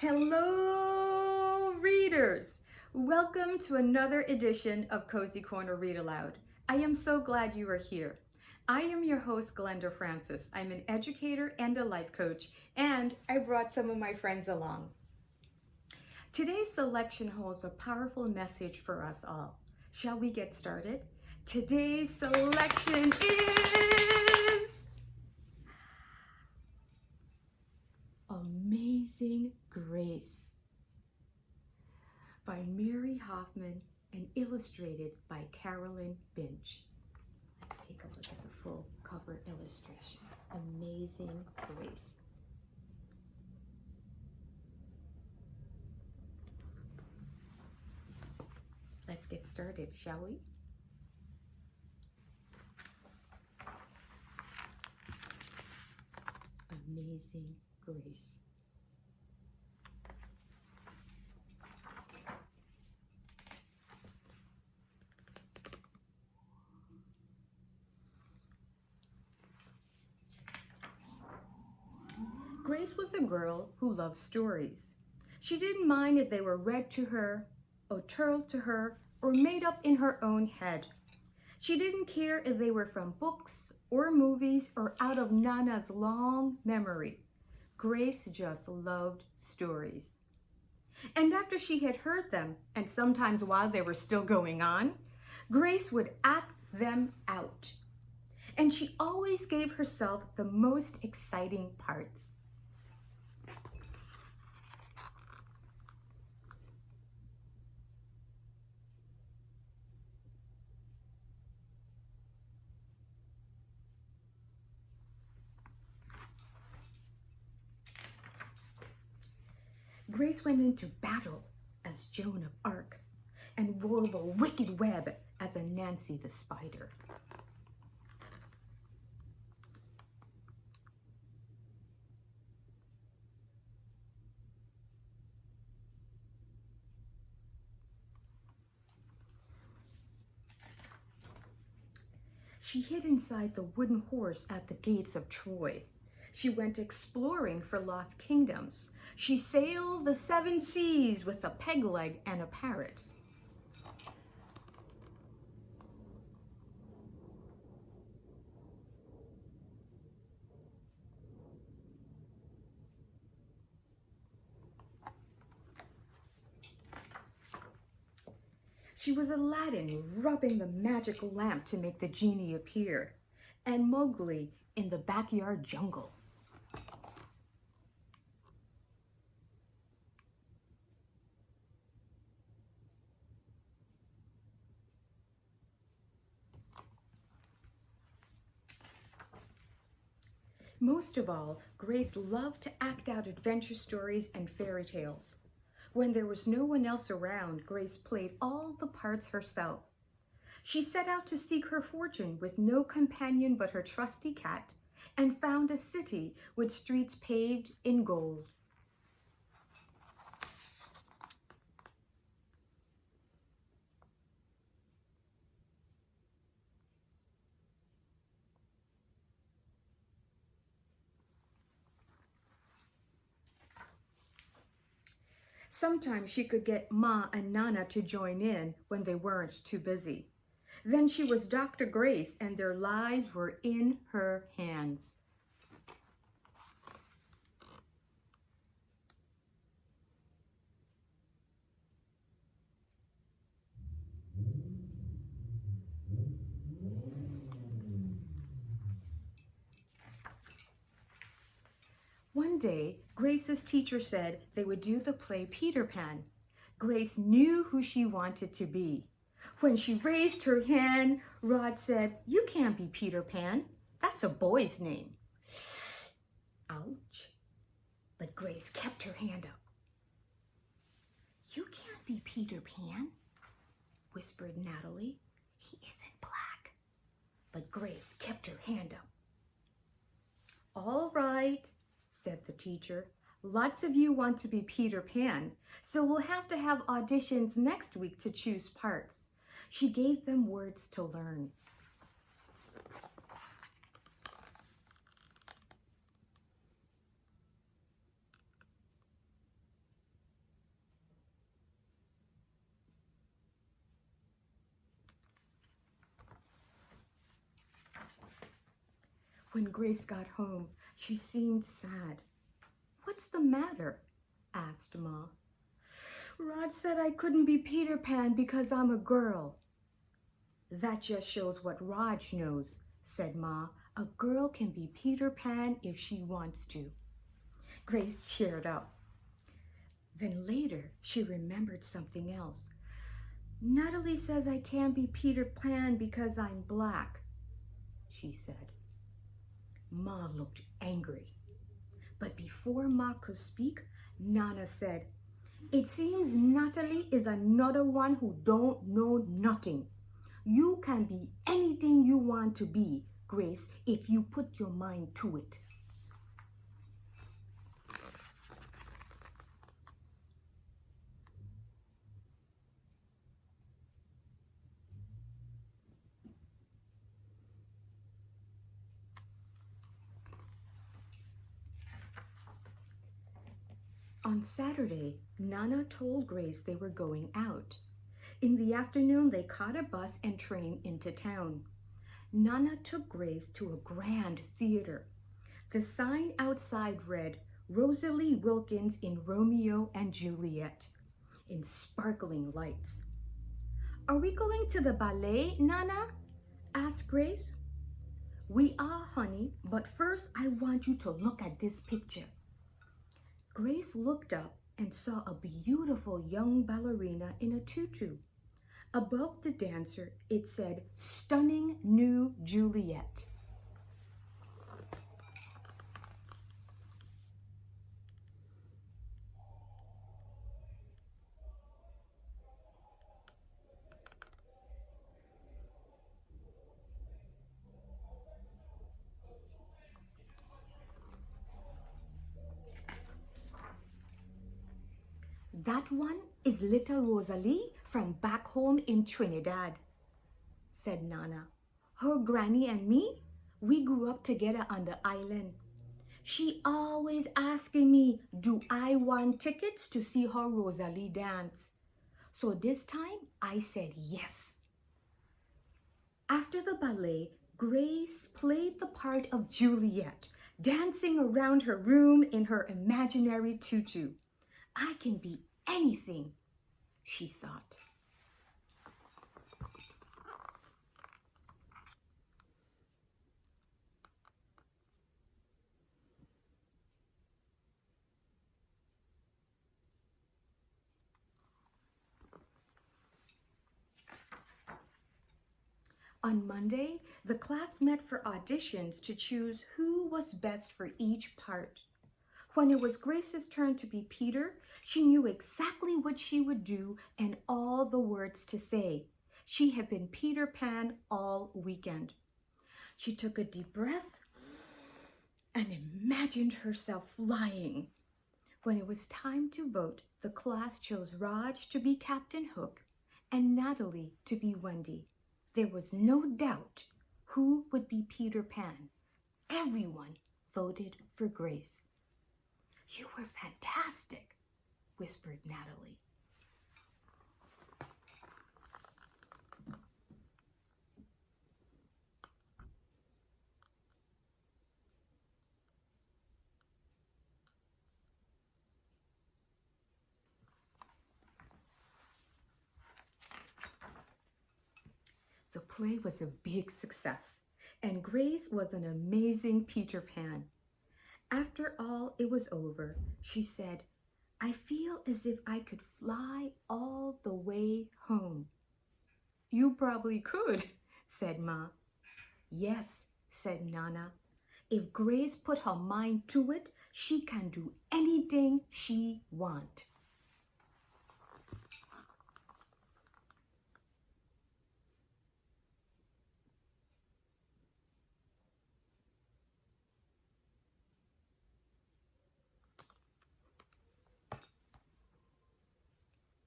Hello, readers! Welcome to another edition of Cozy Corner Read Aloud. I am so glad you are here. I am your host, Glenda Francis. I'm an educator and a life coach, and I brought some of my friends along. Today's selection holds a powerful message for us all. Shall we get started? Today's selection is Amazing Grace by Mary Hoffman and illustrated by Carolyn Binch. Let's take a look at the full cover illustration. Amazing Grace. Let's get started, shall we? Amazing Grace. Grace was a girl who loved stories. She didn't mind if they were read to her, or told to her, or made up in her own head. She didn't care if they were from books or movies or out of Nana's long memory. Grace just loved stories. And after she had heard them, and sometimes while they were still going on, Grace would act them out. And she always gave herself the most exciting parts. Grace went into battle as Joan of Arc and wove a wicked web as a Nancy the Spider. She hid inside the wooden horse at the gates of Troy. She went exploring for lost kingdoms. She sailed the 7 seas with a peg leg and a parrot. She was Aladdin rubbing the magic lamp to make the genie appear, and Mowgli in the backyard jungle. Most of all, Grace loved to act out adventure stories and fairy tales. When there was no one else around, Grace played all the parts herself. She set out to seek her fortune with no companion but her trusty cat, and found a city with streets paved in gold. Sometimes she could get Ma and Nana to join in when they weren't too busy. Then she was Dr. Grace and their lives were in her hands. One day, Grace's teacher said they would do the play Peter Pan. Grace knew who she wanted to be. When she raised her hand, Rod said, "You can't be Peter Pan. That's a boy's name." Ouch. But Grace kept her hand up. "You can't be Peter Pan," whispered Natalie. "He isn't black." But Grace kept her hand up. "All right," said the teacher. "Lots of you want to be Peter Pan, so we'll have to have auditions next week to choose parts." She gave them words to learn. When Grace got home, she seemed sad. "What's the matter?" asked Ma. "Rod said I couldn't be Peter Pan because I'm a girl." "That just shows what Raj knows," said Ma. "A girl can be Peter Pan if she wants to." Grace cheered up. Then later, she remembered something else. "Natalie says I can't be Peter Pan because I'm black," she said. Ma looked angry. But before Ma could speak, Nana said, "It seems Natalie is another one who don't know nothing. You can be anything you want to be, Grace, if you put your mind to it." On Saturday, Nana told Grace they were going out. In the afternoon, they caught a bus and train into town. Nana took Grace to a grand theater. The sign outside read, "Rosalie Wilkins in Romeo and Juliet," in sparkling lights. "Are we going to the ballet, Nana?" asked Grace. "We are, honey, but first I want you to look at this picture." Grace looked up and saw a beautiful young ballerina in a tutu. Above the dancer, it said, "Stunning New Juliet." "That one is little Rosalie from back home in Trinidad," said Nana. "Her granny and me, we grew up together on the island. She always asking me, do I want tickets to see her Rosalie dance? So this time I said yes." After the ballet, Grace played the part of Juliet, dancing around her room in her imaginary tutu. "I can be anything," she thought. On Monday, the class met for auditions to choose who was best for each part. When it was Grace's turn to be Peter, she knew exactly what she would do and all the words to say. She had been Peter Pan all weekend. She took a deep breath and imagined herself flying. When it was time to vote, the class chose Raj to be Captain Hook and Natalie to be Wendy. There was no doubt who would be Peter Pan. Everyone voted for Grace. "You were fantastic," whispered Natalie. The play was a big success, and Grace was an amazing Peter Pan. After all it was over, she said, "I feel as if I could fly all the way home." "You probably could," said Ma. "Yes," said Nana. "If Grace put her mind to it, she can do anything she wants."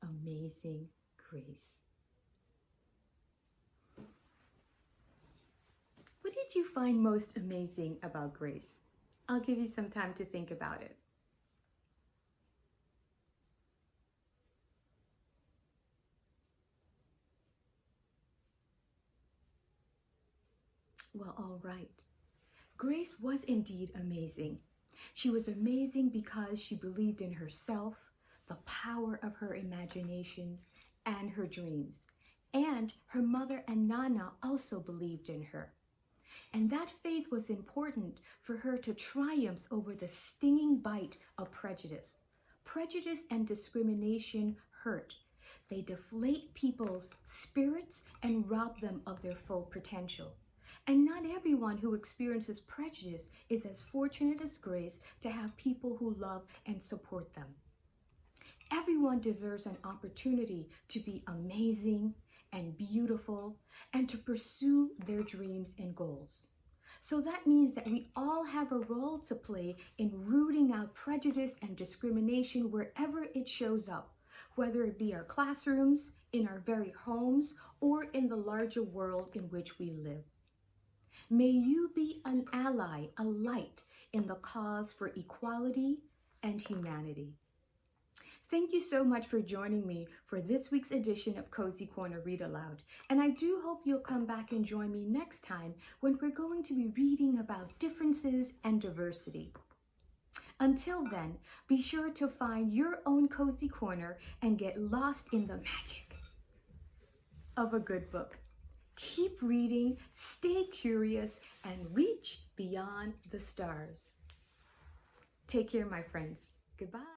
Amazing Grace. What did you find most amazing about Grace? I'll give you some time to think about it. Well, all right. Grace was indeed amazing. She was amazing because she believed in herself, the power of her imaginations, and her dreams. And her mother and Nana also believed in her. And that faith was important for her to triumph over the stinging bite of prejudice. Prejudice and discrimination hurt. They deflate people's spirits and rob them of their full potential. And not everyone who experiences prejudice is as fortunate as Grace to have people who love and support them. Everyone deserves an opportunity to be amazing and beautiful and to pursue their dreams and goals. So that means that we all have a role to play in rooting out prejudice and discrimination wherever it shows up, whether it be our classrooms, in our very homes, or in the larger world in which we live. May you be an ally, a light in the cause for equality and humanity. Thank you so much for joining me for this week's edition of Cozy Corner Read Aloud. And I do hope you'll come back and join me next time when we're going to be reading about differences and diversity. Until then, be sure to find your own cozy corner and get lost in the magic of a good book. Keep reading, stay curious, and reach beyond the stars. Take care, my friends. Goodbye.